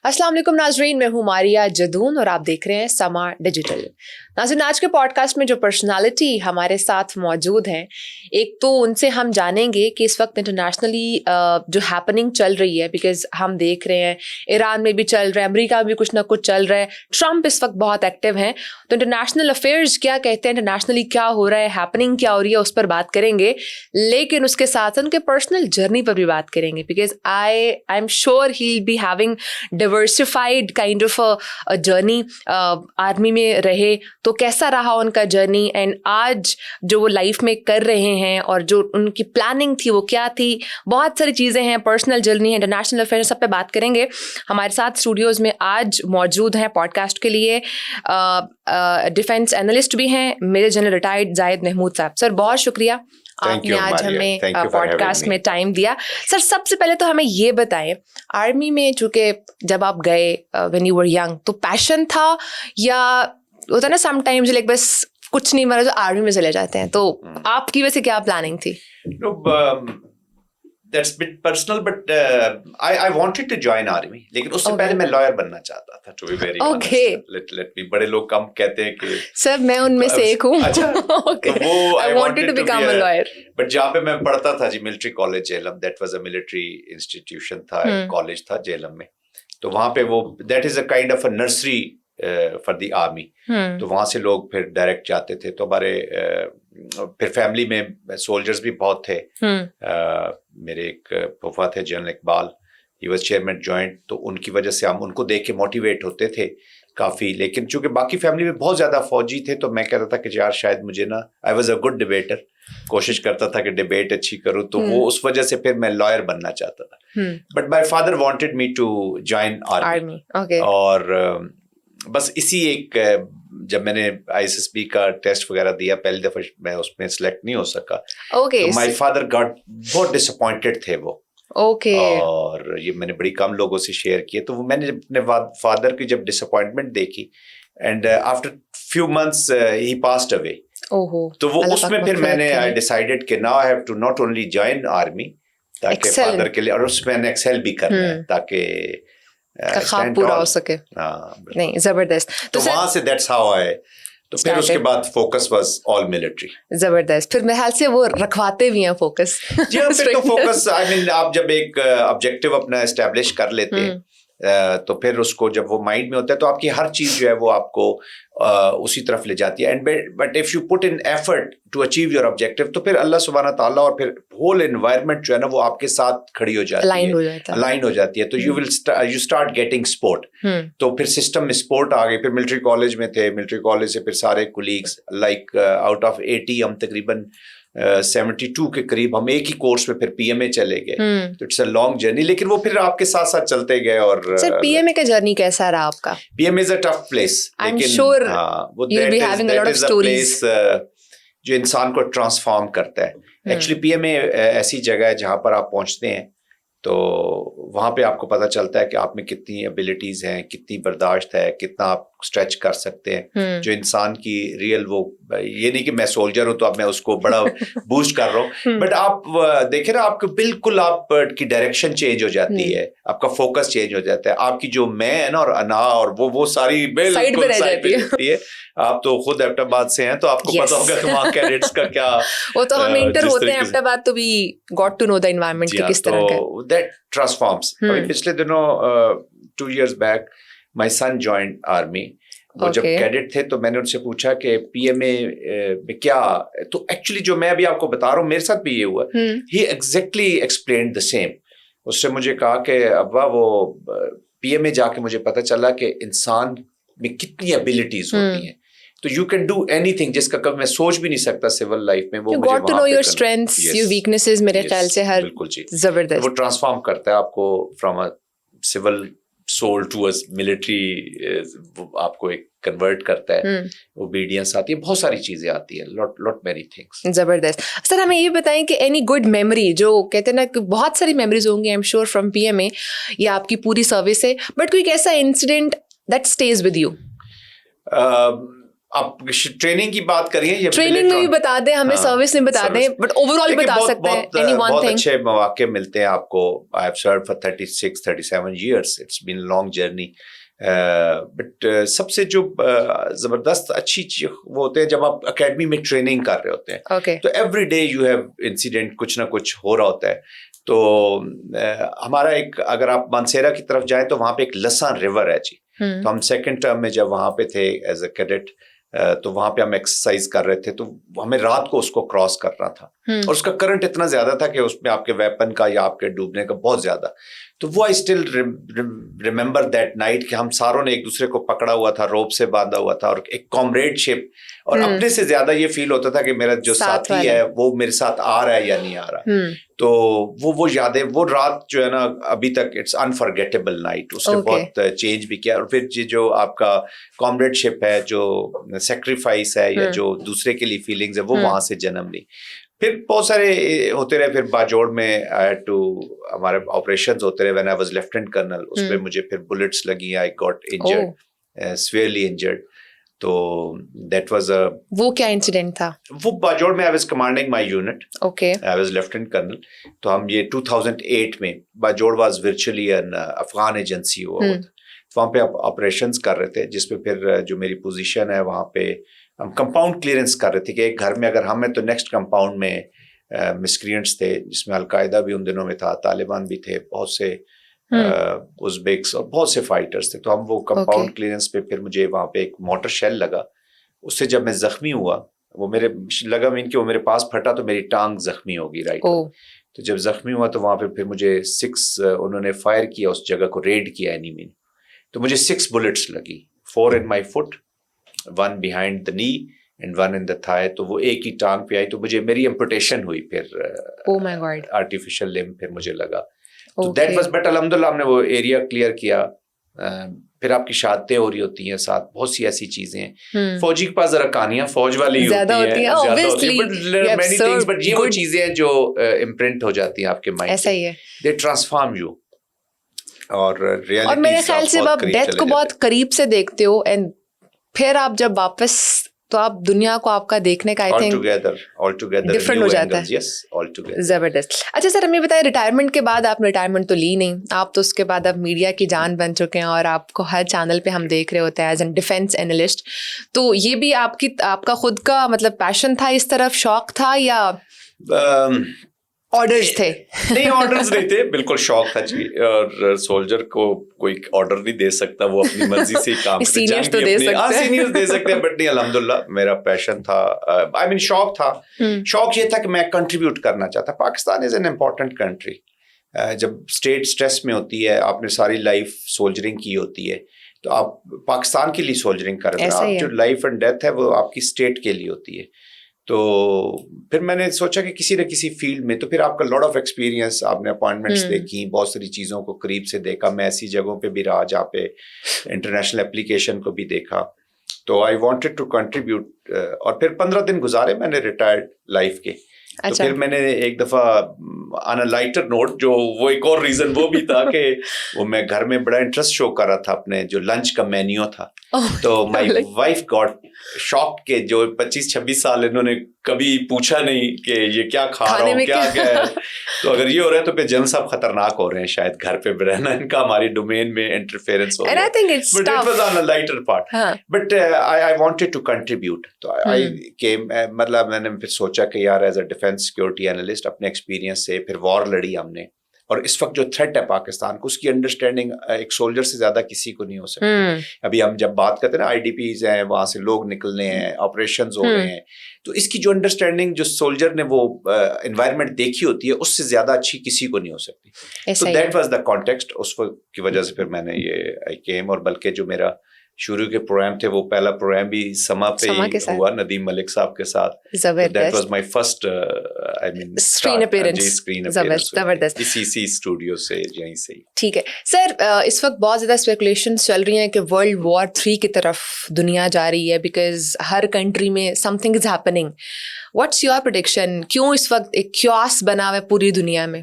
अस्सलाम वालेकुम नाजरीन, मैं हूँ मारिया जदून और आप देख रहे हैं समा डिजिटल। नाज़रीन, आज के पॉडकास्ट में जो पर्सनालिटी हमारे साथ मौजूद हैं, एक तो उनसे हम जानेंगे कि इस वक्त इंटरनेशनली जो हैपनिंग चल रही है, बिकॉज हम देख रहे हैं ईरान में भी चल रहा है, अमेरिका में भी कुछ ना कुछ चल रहा है, ट्रम्प इस वक्त बहुत एक्टिव हैं, तो इंटरनेशनल अफेयर्स क्या कहते हैं, इंटरनेशनली क्या हो रहा है, हैपनिंग क्या हो रही है, उस पर बात करेंगे। लेकिन उसके साथ उनके पर्सनल जर्नी पर भी बात करेंगे, because I am sure he will be having diversified kind of a journey. Army में रहे तो कैसा रहा उनका जर्नी, एंड आज जो वो लाइफ में कर रहे हैं और जो उनकी प्लानिंग थी वो क्या थी, बहुत सारी चीज़ें हैं, पर्सनल जर्नी है, इंटरनेशनल अफेयर, सब पे बात करेंगे। हमारे साथ स्टूडियोज़ में आज मौजूद हैं पॉडकास्ट के लिए डिफेंस एनालिस्ट भी हैं, major general retired Zahid Mahmood साहब। सर, बहुत शुक्रिया आपने आज हमें पॉडकास्ट में टाइम दिया। सर, सबसे पहले तो हमें ये बताएं, आर्मी में चूँकि जब आप गए व्हेन यू वर यंग, तो पैशन था या होता है ना समटाइम्स लाइक बस कुछ नहीं मरा तो आर्मी में चले जाते हैं, तो आपकी वैसे क्या प्लानिंग थी? That's a bit personal, but I wanted to join army. लेकिन उससे पहले मैं लॉयर बनना चाहता था, to be very honest. Let me, बड़े लोग कम कहते हैं कि सर मैं उनमें से एक हूँ। अच्छा, okay. तो वो I wanted to become a lawyer. But जहाँ पे मैं पढ़ता था जी, military college Jhelum, that was a military institution था, कॉलेज था जेलम में, तो वहाँ पे वो that is a kind of a nursery for the army. तो वहाँ से लोग फिर डायरेक्ट जाते थे, तो हमारे फिर फैमिली में सोल्जर्स भी बहुत थे। मेरे एक फूफा थे general Iqbal, he was chairman joint, तो उनकी वजह से हम उनको देख के मोटिवेट होते थे काफ़ी। लेकिन चूंकि बाकी फैमिली में बहुत ज़्यादा फौजी थे, तो मैं कहता था कि यार शायद मुझे ना, I was a good debater, कोशिश करता था कि डिबेट अच्छी करूँ, तो वो उस वजह से फिर मैं लॉयर बनना चाहता था। But my father wanted me to join army, और बस इसी एक, जब मैंने ISSB का टेस्ट वगैरह दिया पहली दफा, मैं उसमें सिलेक्ट नहीं हो सका। तो माय फादर गॉट बहुत डिसअपॉइंटेड थे वो। और ये मैंने बड़ी कम लोगों से शेयर किए, तो वो मैंने अपने फादर की जब डिसअपॉइंटमेंट देखी, एंड आफ्टर फ्यू मंथ्स ही पास्ड अवे। तो वो उसमें फिर मैंने आई डिसाइडेड कि now I have to not only join army ताकि फादर के लिए, और उसमें मैंने एक्सेल भी करना है ताकि ख्वाब पूरा हो सके। नहीं, जबरदस्त। तो वहां से दैट्स हाउ आई, तो फिर उसके बाद फोकस वाज ऑल मिलिट्री। जबरदस्त। फिर मेरे ख्याल से वो रखवाते भी हैं फोकस। जी हाँ, फिर तो फोकस, आई मीन आप जब एक ऑब्जेक्टिव अपना एस्टेब्लिश कर लेते हैं, तो फिर उसको जब वो माइंड में होता है, तो आपकी हर चीज जो है वो आपको उसी तरफ ले जाती है। And but if you put in effort to achieve your objective, तो फिर अल्लाह सुब्हाना ताला और फिर होल एनवायरनमेंट जो है ना, वो आपके साथ खड़ी हो जाती है, अलाइन हो जाती है। तो यू स्टार्ट गेटिंग सपोर्ट। तो फिर सिस्टम में सपोर्ट आ गई। फिर मिलिट्री कॉलेज में थे, मिलिट्री कॉलेज से फिर सारे कोलीग्स लाइक आउट ऑफ 80 हम तकरीबन 72 के करीब हम एक ही कोर्स में फिर PMA चले गए। तो इट्स अ लॉन्ग जर्नी, लेकिन वो फिर आपके साथ साथ चलते गए। और सर, PMA का जर्नी कैसा रहा आपका? PMA is a tough place, लेकिन वो दैट इज अ प्लेस जो इंसान को ट्रांसफॉर्म करता है। एक्चुअली PMA ऐसी जगह है जहाँ पर आप पहुँचते हैं, तो वहाँ पे आपको पता चलता है कि आप में कितनी एबिलिटीज हैं, कितनी बर्दाश्त है, कितना आप स्ट्रेच कर सकते हैं। जो इंसान की रियल, वो ये नहीं कि मैं सोल्जर हूँ तो अब मैं उसको बड़ा बूस्ट कर रहा हूँ, बट आप देखे ना, आपको बिल्कुल आपकी डायरेक्शन चेंज हो जाती है, आपका फोकस चेंज हो जाता है, आपकी जो मैं है ना और अना और वो सारी बिल्कुल साइड पे रहती है। आप तो खुद एबटाबाद से हैं, तो आपको पता होगा कि वहाँ कैडेट्स का क्या, वो तो हम इंटर होते हैं एबटाबाद, तो we got to know the environment कि किस तरह का है। That transforms. अभी पिछले दिनों 2 years back my son joined army. वो जब कैडेट थे, तो मैंने उनसे पूछा कि PMA में क्या, तो एक्चुअली जो मैं अभी आपको बता रहा हूँ, मेरे साथ भी ये हुआ। ही एग्जैक्टली एक्सप्लेन्ड द सेम। उससे मुझे कहा कि अब्बा, वो PMA जाके मुझे पता चला कि इंसान में कितनी एबिलिटीज होती हैं, तो यू कैन डू एनीथिंग जिसका कभी मैं सोच भी नहीं सकता सिविल लाइफ में। वो you got to know your strengths, your weaknesses, मेरे ख्याल से हर बिल्कुल जी, जबरदस्त। वो ट्रांसफॉर्म करता है आपको from a civil soul to a military, आपको एक कन्वर्ट करता है। ओबीडियंस आती है, बहुत सारी चीजें आती है, लॉट मेनी थिंग्स। जबरदस्त। सर, हमें ये बताएं कि एनी गुड मेमोरी, जो कहते हैं ना कि बहुत सारी मेमोरीज होंगी I am sure from PMA या आपकी पूरी सर्विस से, बट कोई ऐसा incident that stage with you? آپ ٹریننگ کی بات کریے یا ٹریننگ میں بھی بتا دیں ہمیں, سروس میں بتا دیں, بٹ اوور آل بتا سکتے ہیں اینی ون بہت تھنگ. اچھے مواقع ملتے ہیں آپ کو. I have served for 36-37 years. It's been long journey. But سب سے جو زبردست اچھی چیز وہ ہوتے ہیں جب آپ اکیڈمی میں ٹریننگ کر رہے ہوتے ہیں, تو every day you have incident, کچھ نہ کچھ ہو رہا ہوتا ہے. تو ہمارا ایک, اگر آپ مانسیرا کی طرف جائیں تو وہاں پہ ایک لسان ریور ہے جی. تو ہم سیکنڈ ٹرم میں جب وہاں پہ تھے ایز اے کیڈٹ, تو وہاں پہ ہم ایکسرسائز کر رہے تھے, تو ہمیں رات کو اس کو کراس کرنا تھا, اور اس کا کرنٹ اتنا زیادہ تھا کہ اس میں آپ کے ویپن کا یا آپ کے ڈوبنے کا بہت زیادہ. تو وہ I still remember that night کہ ہم ساروں نے ایک دوسرے کو پکڑا ہوا تھا, روپ سے باندھا ہوا تھا, اور ایک کامریڈ شپ, اور اپنے سے زیادہ یہ فیل ہوتا تھا کہ میرا جو ساتھی ہے وہ میرے ساتھ آ رہا ہے یا نہیں آ رہا. تو وہ یادیں, وہ رات جو ہے نا ابھی تک اٹس انفرگیٹیبل نائٹ. اس نے بہت چینج بھی کیا. اور پھر جو آپ کا کامریڈ شپ ہے, جو سیکریفائس ہے, یا جو دوسرے کے لیے فیلنگز ہے, وہ وہاں سے جنم لی. پھر بہت سارے ہوتے رہے. پھر باجوڑ میں ہمارے آپریشنز ہوتے رہے. When I was lieutenant colonel, اس پہ مجھے پھر بلٹس لگی, I got injured, severely injured. تو دیٹ واز وہ کیا انسیڈنٹ تھا؟ وہ باجوڑ میں I was commanding my unit. Okay, I was lieutenant colonel. تو ہم یہ 2008 میں, Bajaur was virtually an Afghan agency ہوا تھا. وہاں پہ آپریشنز کر رہے تھے, جس پہ پھر جو میری پوزیشن ہے وہاں پہ ہم کمپاؤنڈ کلیئرنس کر رہے تھے کہ ایک گھر میں اگر ہم ہیں تو نیکسٹ کمپاؤنڈ میں مسکرینٹس تھے, جس میں القاعدہ بھی ان دنوں میں تھا, طالبان بھی تھے, بہت سے ازبیکس اور بہت سے فائٹرز تھے. تو ہم وہ کمپاؤنڈ کلیئرنس پہ, پھر مجھے وہاں پہ ایک موٹر شیل لگا. اس سے جب میں زخمی ہوا, وہ میرے لگا مین کہ وہ میرے پاس پھٹا تو میری ٹانگ زخمی ہوگی رائٹ. تو جب زخمی ہوا تو وہاں پہ پھر مجھے 6 انہوں نے فائر کیا, اس جگہ کو ریڈ کیا اینیمی نے. تو مجھے 6 بلٹس لگی, 4 in my foot, 1 behind the knee and 1 in the thigh. تو وہ ایک ہی ٹانگ پہ آئی, تو مجھے میری ایمپوٹیشن ہوئی. پھر آرٹیفیشل لمب پھر مجھے لگا. تو دیٹ واز, بٹ الحمدللہ ہم نے وہ ایریا کلیئر کیا. پھر آپ کی شہادتیں ہو رہی ہوتی ہیں ساتھ, بہت سی ایسی چیزیں ہیں. فوجی کے پاس ذرا کہانیاں فوج والی ہوتی ہیں, زیادہ ہوتی ہیں, بٹ many things, بٹ یہ وہ چیزیں ہیں جو امپرنٹ ہو جاتی ہیں آپ کے مائنڈ ایسا ہی ہے, دے ٹرانسفارم یو. اور میرے خیال سے آپ ڈیتھ کو بہت قریب سے دیکھتے ہو, اینڈ پھر آپ جب واپس, تو آپ دنیا کو آپ کا دیکھنے کا آئی تھنک ڈفرنٹ ہو جاتا ہے. زبردست. اچھا سر, ہمیں بتائیں ریٹائرمنٹ کے بعد, آپ نے ریٹائرمنٹ تو لی نہیں, آپ تو اس کے بعد اب میڈیا کی جان بن چکے ہیں, اور آپ کو ہر چینل پہ ہم دیکھ رہے ہوتے ہیں ایز این ڈیفینس اینالسٹ. تو یہ بھی آپ کا خود کا مطلب پیشن تھا, اس طرف شوق تھا, یا آرڈرز تھے؟ نہیں, آرڈرز نہیں تھے, بالکل شوق تھا جی. اور سولجر کو کوئی آرڈر نہیں دے سکتا, وہ اپنی مرضی سے ہی کام کرتا. سینئرز تو دے سکتے ہیں, سینئرز دے سکتے ہیں, بٹ نہیں, الحمدللہ میرا پیشن تھا, آئی مین شوق تھا. شوق یہ تھا کہ میں کنٹریبیوٹ کرنا چاہتا. Pakistan is an important country. جب اسٹیٹ اسٹریس میں ہوتی ہے, آپ نے ساری لائف سولجرنگ کی ہوتی ہے, تو آپ پاکستان کے لیے سولجرنگ کر رہے ہیں. آپ جو لائف اینڈ ڈیتھ ہے وہ آپ کی اسٹیٹ کے لیے ہوتی ہے. تو پھر میں نے سوچا کہ کسی نہ کسی فیلڈ میں, تو پھر آپ کا لاٹ آف ایکسپیرینس, آپ نے اپوائنٹمنٹس دیکھی, بہت ساری چیزوں کو قریب سے دیکھا. میں ایسی جگہوں پہ بھی رہا جہاں پہ انٹرنیشنل اپلیکیشن کو بھی دیکھا. تو آئی وانٹیڈ ٹو کنٹریبیوٹ. اور پھر 15 دن گزارے میں نے ریٹائرڈ لائف کے. تو پھر میں نے ایک دفعہ آن اے لائٹر نوٹ, جو وہ ایک اور ریزن وہ بھی تھا کہ وہ میں گھر میں بڑا انٹرسٹ شو کر رہا تھا اپنے جو لنچ کا مینیو تھا. تو مائی وائف گاٹ شاک کہ جو 25-26 سال انہوں نے کبھی پوچھا نہیں کہ یہ کیا کھا رہا ہوں, کیا ہے. تو اگر یہ ہو رہا ہے تو پھر جن صاحب خطرناک ہو رہے ہیں شاید گھر پہ رہنا, ان کا ہماری ڈومین میں انٹرفیئرنس ہو رہا ہے. But it was on a lighter part, but I wanted to contribute. تو آئی کیم, مطلب میں نے پھر سوچا کہ یار as a defence security analyst اپنے ایکسپیرینس سے پھر وار لڑی ہم نے, اور اس وقت جو تھریٹ ہے پاکستان کو, اس کی انڈرسٹینڈنگ ایک سولجر سے زیادہ کسی کو نہیں ہو سکتی. ابھی ہم جب بات کرتے ہیں نا, آئی ڈی پیز ہیں, وہاں سے لوگ نکلنے ہیں, آپریشنز ہو رہے ہیں, تو اس کی جو انڈرسٹینڈنگ جو سولجر نے وہ انوائرمنٹ دیکھی ہوتی ہے, اس سے زیادہ اچھی کسی کو نہیں ہو سکتی. تو دیٹ واز دا کانٹیکسٹ. اس کی وجہ سے پھر میں نے یہ آئی کیم. اور بلکہ جو میرا شروع کے پروگرام تھے, وہ پہلا پروگرام بھی سما پہ ہی ہوا, ندیم ملک صاحب کے ساتھ. That was my first screen appearance CC studio سے, یہیں سے. ٹھیک ہے سر, اس وقت بہت زیادہ اسپیکولیشنز چل رہی ہیں کہ World War III کی طرف دنیا جا رہی ہے, بیکاز ہر کنٹری میں some thing is happening. What's your prediction? کیوں اس وقت ایک کیوس بنا ہوا ہے پوری دنیا میں؟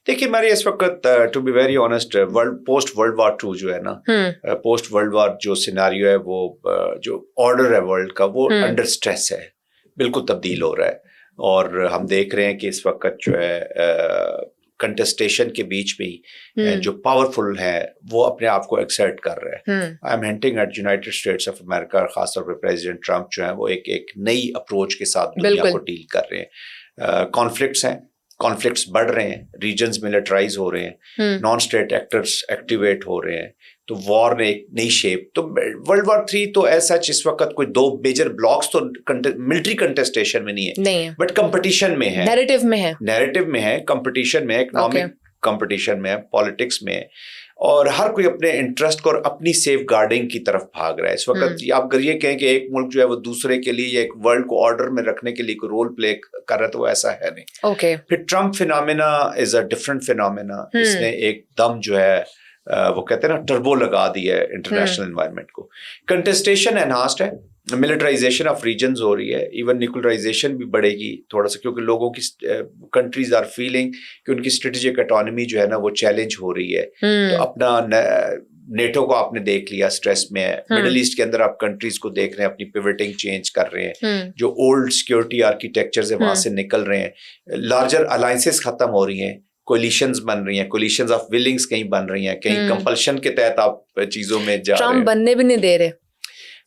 देखिए हमारे इस वक्त to be very honest post world war 2 जो है ना, पोस्ट वर्ल्ड वॉर जो सिनारियो है वो जो ऑर्डर है वर्ल्ड का वो अंडर स्ट्रेस है, बिल्कुल तब्दील हो रहा है। और हम देख रहे हैं कि इस वक्त जो है कंटेस्टेशन के बीच में ही जो पावरफुल है वो अपने आप को एक्सर्ट कर रहे हैं। I am hinting at United States of America, खासतौर पर प्रेसिडेंट ट्रंप जो है वो एक नई अप्रोच के साथ दुनिया को डील कर रहे हैं। कॉन्फ्लिक्ट्स हैं, कॉन्फ्लिक्ट्स बढ़ रहे हैं, रीजन्स मिलिटराइज हो रहे हैं, नॉन स्टेट एक्टर्स एक्टिवेट हो रहे हैं, तो वॉर ने एक नई शेप। तो वर्ल्ड वॉर 3 तो ऐसा इस वक्त कोई 2 मेजर ब्लॉक्स तो मिलिट्री कंटेस्टेशन में नहीं है, बट कंपटीशन में है, नैरेटिव में है, कंपटीशन में है, इकोनॉमिक कंपटीशन में है, पॉलिटिक्स में है, और हर कोई अपने इंटरेस्ट को और अपनी सेफ गार्डिंग की तरफ भाग रहा है इस वक्त। आप अगर ये कहें कि एक मुल्क जो है वो दूसरे के लिए, एक वर्ल्ड को ऑर्डर में रखने के लिए कोई रोल प्ले कर रहा है, तो वो ऐसा है नहीं। फिर Trump phenomena is a different phenomena. इसने एकदम जो है वो कहते हैं ना टर्बो लगा दिया है इंटरनेशनल एनवायरनमेंट को। कंटेस्टेशन एनहांस्ड है, मिलिटराइजेशन ऑफ रीजन्स हो रही है, इवन न्यूक्लियराइजेशन भी बढ़ेगी थोड़ा सा, क्योंकि लोगों की कंट्रीज आर फीलिंग कि उनकी स्ट्रेटेजिक ऑटोनॉमी जो है ना वो चैलेंज हो रही है। तो अपना नेटो को आपने देख लिया स्ट्रेस में है, मिडिल ईस्ट के अंदर आप कंट्रीज को देख रहे हैं अपनी पिवटिंग चेंज कर रहे हैं, जो ओल्ड सिक्योरिटी आर्किटेक्चर है वहां से निकल रहे हैं, लार्जर अलायंसेस खत्म हो रही हैं, कोलिशंस बन रही हैं, कोलिशंस ऑफ विलिंग्स कहीं बन रही हैं, कहीं कंपल्शन के तहत आप चीजों में जा रहे हैं। ट्रम्प बनने भी नहीं दे रहे।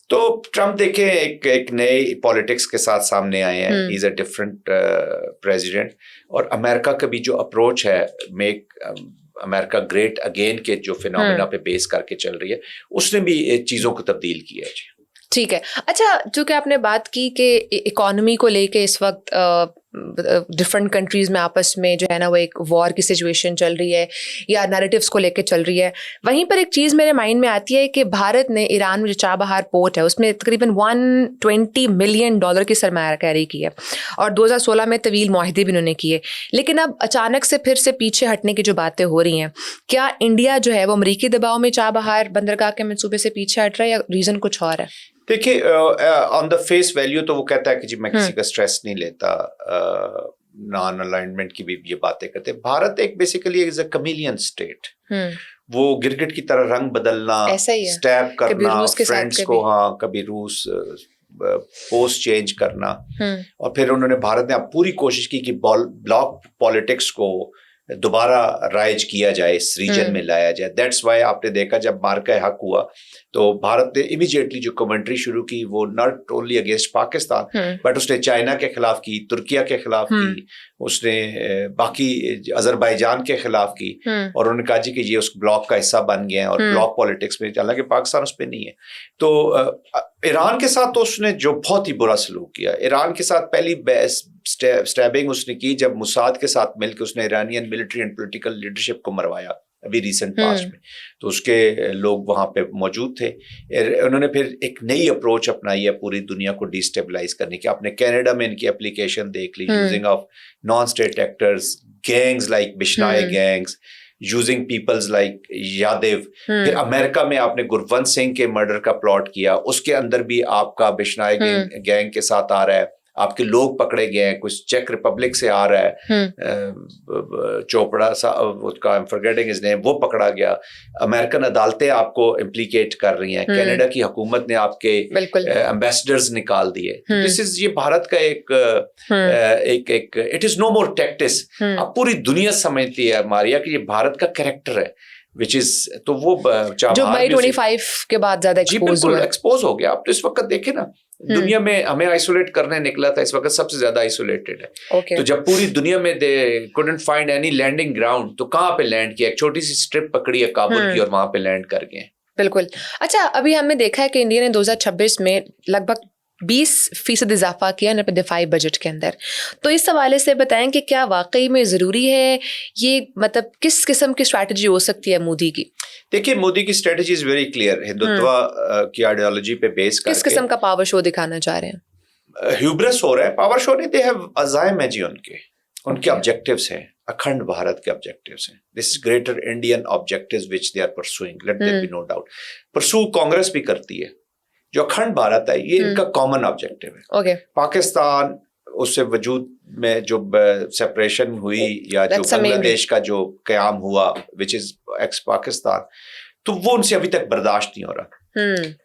तो ट्रम्प देखे एक नए पॉलिटिक्स के साथ सामने आए हैं, he is a different president. और अमेरिका का भी जो अप्रोच है मेक अमेरिका ग्रेट अगेन के जो फिनोमेना पे बेस करके चल रही है, उसने भी चीजों को तब्दील किया है जी। ठीक है। अच्छा, जो कि आपने बात की कि इकोनॉमी को लेके इस वक्त डिफरेंट कंट्रीज में आपस में जो है ना वो एक वॉर की सिचुएशन चल रही है या नैरेटिव्स को लेके चल रही है, वहीं पर एक चीज़ मेरे माइंड में आती है कि भारत ने ईरान में जो चाबहार पोर्ट है उसमें तकरीबन $120 मिलियन की सरमायाकारी की है, और 2016 में तवील मुआहदे भी उन्होंने किए। लेकिन अब अचानक से फिर से पीछे हटने की जो बातें हो रही हैं, क्या इंडिया जो है वो अमरीकी दबाव में चाबहार बंदरगाह के मंसूबे से पीछे हट रहा है या रीज़न कुछ और है? देखिए ऑन द फेस वैल्यू तो वो कहता है कि जी मैं किसी का स्ट्रेस नहीं लेता, नॉन अलाइनमेंट की भी ये बातें करते हैं। भारत एक basically is a chameleon state, वो गिरगिट की तरह रंग बदलना, स्टैब करना फ्रेंड्स को, हाँ कभी रूस पोस्ट चेंज करना, और फिर उन्होंने भारत ने पूरी कोशिश की कि ब्लॉक पॉलिटिक्स को दोबारा राइज किया जाए, इस रीजन में लाया जाए। दैट्स वाई आपने देखा जब मार्का हक हुआ तो भारत ने इमीडिएटली जो कमेंट्री शुरू की वो not only against Pakistan but उसने चाइना के खिलाफ की, तुर्किया के खिलाफ की, उसने बाकी अजरबैजान के खिलाफ की, और उन्होंने कहा जी कि ये उस ब्लॉक का हिस्सा बन गए हैं और ब्लॉक पॉलिटिक्स में, हालांकि पाकिस्तान उस पर नहीं है। तो ईरान के साथ तो उसने जो बहुत ही बुरा सलूक किया, ईरान के साथ पहली स्टैबिंग उसने की जब मुसाद के साथ मिलकर उसने Iranian military and political leadership को मरवाया अभी रिसेंट पास्ट में। तो उसके लोग वहां पे मौजूद थे। उन्होंने फिर एक नई अप्रोच अपनाई है पूरी दुनिया को डिस्टेबलाइज करने की। आपने कनाडा में इनकी एप्लीकेशन देख ली, using of non state actors, gangs like Bishnoi gangs, using peoples like Yadav. फिर अमेरिका में आपने गुरवंत सिंह के मर्डर का प्लॉट किया, उसके अंदर भी आपका बिश्नाई गैंग के साथ आ रहा है, आपके लोग पकड़े गए हैं, कुछ चेक रिपब्लिक से आ रहा है, चोपड़ा सा उसका I am forgetting his name, वो पकड़ा गया। अमेरिकन अदालतें आपको इम्प्लीकेट कर रही हैं, कनाडा की हुकूमत ने आपके एम्बेसडर्स निकाल दिए। दिस इज ये भारत का एक it is no more tactics. अब पूरी दुनिया समझती है मारिया कि ये भारत का कैरेक्टर है, विच इज तो वो जो मई 25 के बाद ज्यादा एक्सपोज हो गया। आप तो इस वक्त देखे ना दुनिया में हमें आइसोलेट करने निकला था, इस वक्त सबसे ज्यादा आइसोलेटेड है। तो जब पूरी दुनिया में they couldn't find any landing ground, तो कहाँ पे लैंड किया? एक छोटी सी स्ट्रिप पकड़ी है काबुल की और वहां पे लैंड कर गए। बिल्कुल। अच्छा, अभी हमने देखा है कि इंडिया ने 2026 में लगभग 20% इजाफा किया अपने दिफाई बजट के अंदर। तो इस हवाले से बताएं कि क्या वाकई में ज़रूरी है ये, मतलब किस किस्म की स्ट्रैटेजी हो सकती है मोदी की? देखिए मोदी की strategy is very clear, Hindutva की आइडियोलॉजी पे बेस करके। किस किस्म का पावर शो दिखाना चाह रहे हैं? ह्यूब्रिस हो रहा है, पावर शो नहीं, दे हैव अज़ाइम है जी, उनके ऑब्जेक्टिव्स हैं, अखंड भारत के ऑब्जेक्टिव्स हैं। This is greater Indian objectives which they are pursuing, let there be no doubt. Pursue Congress भी करती है, जो अखंड भारत है ये इनका कॉमन ऑब्जेक्टिव है। Okay. पाकिस्तान اس سے وجود میں جو سپریشن ہوئی یا جو بنگلہ دیش کا جو قیام ہوا وچ از ایکس پاکستان, تو وہ ان سے ابھی تک برداشت نہیں ہو رہا.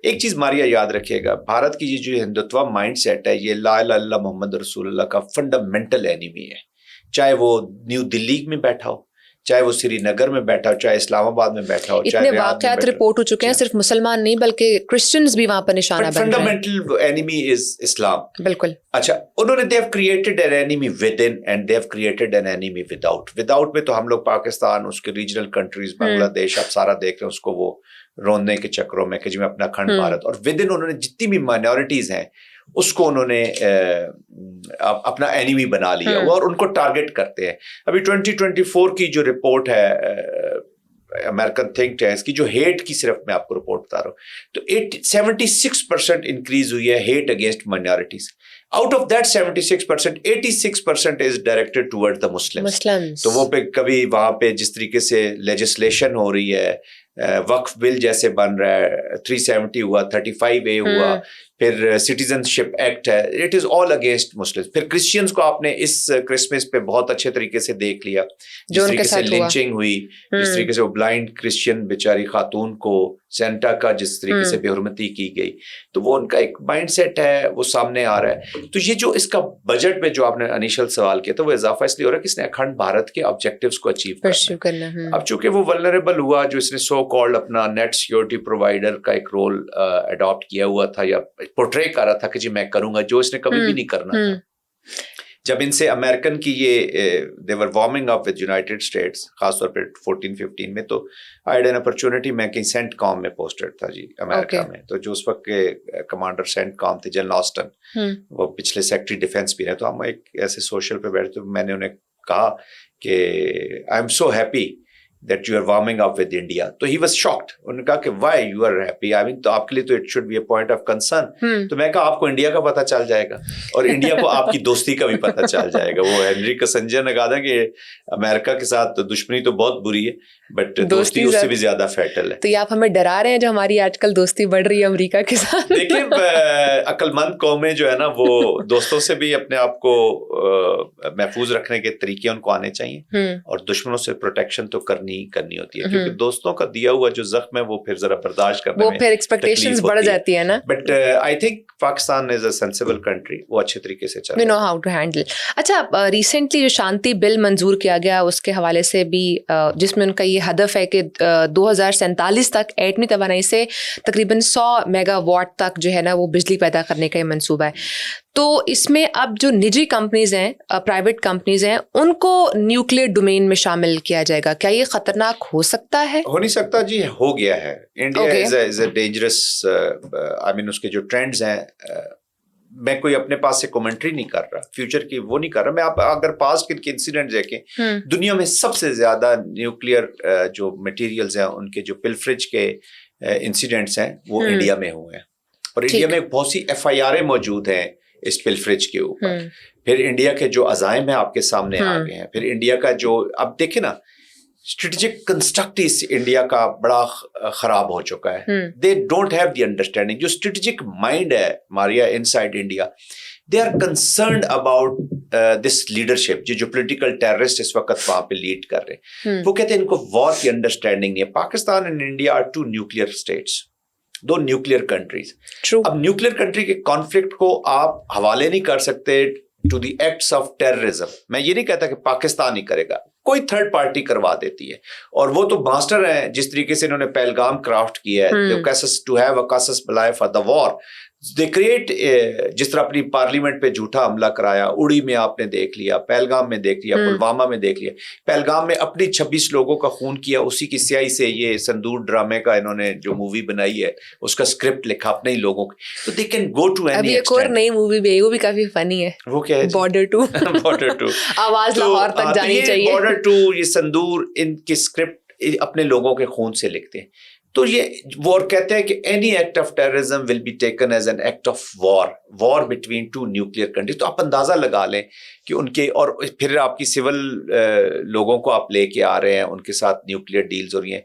ایک چیز ماریا یاد رکھیے گا, بھارت کی یہ جو ہندوتوا مائنڈ سیٹ ہے, یہ لا الہ الا اللہ محمد رسول اللہ کا فنڈامنٹل اینیمی ہے. چاہے وہ نیو دلی میں بیٹھا ہو, چاہے وہ سری نگر میں بیٹھا ہو, چاہے اسلام آباد میں بیٹھا ہو. اتنے واقعات رپورٹ ہو چکے ہیں, صرف مسلمان نہیں بلکہ کرسچنز بھی وہاں پر نشانہ بن رہے ہیں. فنڈامنٹل اینیمی از اسلام. بالکل. اچھا, انہوں نے they have created an enemy within and they have created an enemy without. Without میں تو ہم لوگ پاکستان, اس کے ریجنل کنٹریز, بنگلہ دیش, آپ سارا دیکھ رہے ہیں اس کو وہ روندنے کے چکروں میں کہ جی میں اپنا کھنڈ بھارت, اور ود ان انہوں نے جتنی بھی مائنورٹیز ہیں اس کو انہوں نے اپنا اینیمی بنا لیا اور ان کو ٹارگٹ کرتے ہیں. ابھی 2024 کی جو رپورٹ ہے امریکن تھنک ٹینکس کی, جو ہیٹ کی صرف میں آپ کو رپورٹ بتا رہا ہوں, تو 76% انکریز ہوئی ہے hate against minorities. Out of that 76%, 86% is directed toward the Muslims. تو وہ پہ کبھی وہاں پہ جس طریقے سے لیجسلیشن ہو رہی ہے, وقف بل جیسے بن رہا ہے, 370 ہوا, 35A ہوا, پھر سٹیزن شپ ایکٹ ہے, اٹ از آل اگینسٹ مسلم. پھر کرسچینس کو آپ نے اس کرسمس پہ بہت اچھے طریقے سے دیکھ لیا, جس طریقے سے لنچنگ ہوئی, جس طریقے سے وہ بلائنڈ کرسچین بیچاری خاتون کو سینٹا کا جس طریقے سے بے حرمتی کی گئی, تو وہ ان کا ایک مائنڈ سیٹ ہے, وہ سامنے آ رہا ہے. تو یہ جو اس کا بجٹ میں جو آپ نے انیشل سوال کیا تھا, وہ اضافہ اس لیے ہو رہا ہے کہ اس نے اکھنڈ بھارت کے آبجیکٹیوز کو اچیو کرنا. اب چونکہ وہ ولنریبل ہوا, جو اس نے سو کالڈ اپنا نیٹ سیکورٹی پرووائڈر کا ایک رول اڈاپٹ کیا ہوا تھا یا پورٹرے کر رہا تھا کہ جی میں کروں گا, جو اس نے کبھی بھی نہیں کرنا تھا. جب ان سے امریکن کی یہ they were warming up with United States, خاص طور پہ 14-15 میں, تو I had an opportunity, میں کہیں سینٹ کام میں پوسٹڈ تھا جی امریکہ میں, تو جو اس وقت کے کمانڈر سینٹ کام تھے جنرل آسٹن, وہ پچھلے سیکٹری ڈیفینس بھی رہے, تو ہم ایک ایسے سوشل پہ بیٹھے, تو میں نے انہیں کہا کہ I am so happy that you are warming up with India. تو he was shocked. انہوں نے کہا کہ why you are happy? I mean, تو آپ کے لیے تو it should be a point of concern. تو میں کہا آپ کو انڈیا کا پتہ چل جائے گا اور انڈیا کو آپ کی دوستی کا بھی پتہ چل جائے گا. وہ ہنری کسنجر نے کہا تھا کہ امریکہ کے ساتھ دشمنی تو بہت بری ہے, بٹ دوستی اس سے بھی زیادہ فیٹل ہے. تو یہ آپ ہمیں ڈرا رہے ہیں جو ہماری آج کل دوستی بڑھ رہی ہے امریکہ کے ساتھ. دیکھیں, عقل مند قومیں جو ہے نا, وہ دوستوں سے بھی اپنے آپ کو محفوظ رکھنے کے طریقے ان کو آنے چاہیے, اور دشمنوں سے پروٹیکشن تو کرنی ہوتی ہے, کیونکہ دوستوں کا دیا ہوا جو زخم ہے وہ پھر ذرا برداشت کرنے میں, وہ پھر ایکسپیکٹیشنز بڑھ جاتی ہے نا. But I think Pakistan is a sensible country, وہ اچھے طریقے سے چل رہا ہے, وی نو ہاؤ ٹو ہینڈل. اچھا, ریسنٹلی جو شانتی بل منظور کیا گیا اس کے حوالے سے بھی, جس میں ان کا یہ ہدف ہے کہ 2047 تک ایٹمی توانائی سے تقریباً 100 میگا واٹ تک جو ہے نا وہ بجلی پیدا کرنے کا یہ منصوبہ ہے. تو اس میں اب جو نجی کمپنیز ہیں, پرائیویٹ کمپنیز ہیں, ان کو نیوکلیئر ڈومین میں شامل کیا جائے گا. کیا یہ خطرناک ہو سکتا ہے؟ ہو نہیں سکتا جی, ہو گیا ہے. انڈیا از اے ڈینجرس, آئی مین اس کے جو ٹرینڈز ہیں, میں کوئی اپنے پاس سے کومنٹری نہیں کر رہا, فیوچر کی وہ نہیں کر رہا. میں آپ اگر پاس کے انسیڈنٹ دیکھیں, دنیا میں سب سے زیادہ نیوکلیئر جو مٹیریلز ہیں ان کے جو پلفریج کے انسیڈنٹس ہیں وہ انڈیا میں ہوئے ہیں, اور انڈیا میں بہت سی FIR موجود ہیں اس پلفریج کے اوپر. پھر انڈیا کے جو عزائم ہیں آپ کے سامنے آ گئے ہیں. پھر انڈیا کا جو اب دیکھیں نا, اسٹریٹجک کنسٹرکٹ اس انڈیا کا بڑا خراب ہو چکا ہے. They don't have the understanding. جو اسٹریٹجک مائنڈ ہے ماریا inside India, they are concerned about this leadership. جو پولیٹیکل ٹیررسٹ اس وقت وہاں پہ لیڈ کر رہے ہیں, وہ کہتے ہیں ان کو وار کی انڈرسٹینڈنگ نہیں ہے. Pakistan and India are 2 nuclear states, 2 nuclear countries. اب نیوکلیئر کنٹری کے کانفلکٹ کو آپ حوالے نہیں کر سکتے to the acts of terrorism. میں یہ نہیں کہتا کہ پاکستان ہی کرے گا, کوئی تھرڈ پارٹی کروا دیتی ہے, اور وہ تو ماسٹر ہیں جس طریقے سے انہوں نے پہلگام کرافٹ کیا ہے, ٹو ہیو اے کاسس بلائے for the war. They create, جس طرح اپنی پارلیمنٹ پہ جھوٹا حملہ کرایا, اڑی میں آپ نے دیکھ لیا, پہلگام میں دیکھ لیا, پلوامہ میں دیکھ لیا. پہلگام میں اپنی 26 لوگوں کا خون کیا, اسی کی سیاہی سے یہ سندور ڈرامے کا انہوں نے جو مووی بنائی ہے اس کا اسکرپٹ لکھا اپنے ہی لوگوں کی. تو they can go to any. ایک اور نئی مووی بھی ہے, وہ بھی کافی فنی ہے. وہ کیا ہے؟ بارڈر 2. بارڈر 2 آواز لاہور تک جانی چاہیے. بارڈر 2 یہ سندور ان کی اسکرپٹ اپنے لوگوں کے خون سے لکھتے ہیں. تو یہ وہ کہتے ہیں کہ any act of terrorism will be taken as an act of war between 2 nuclear countries. تو آپ اندازہ لگا لیں کہ ان کے, اور پھر آپ کی سول لوگوں کو آپ لے کے آ رہے ہیں, ان کے ساتھ نیوکلیئر ڈیلز ہو رہی ہیں.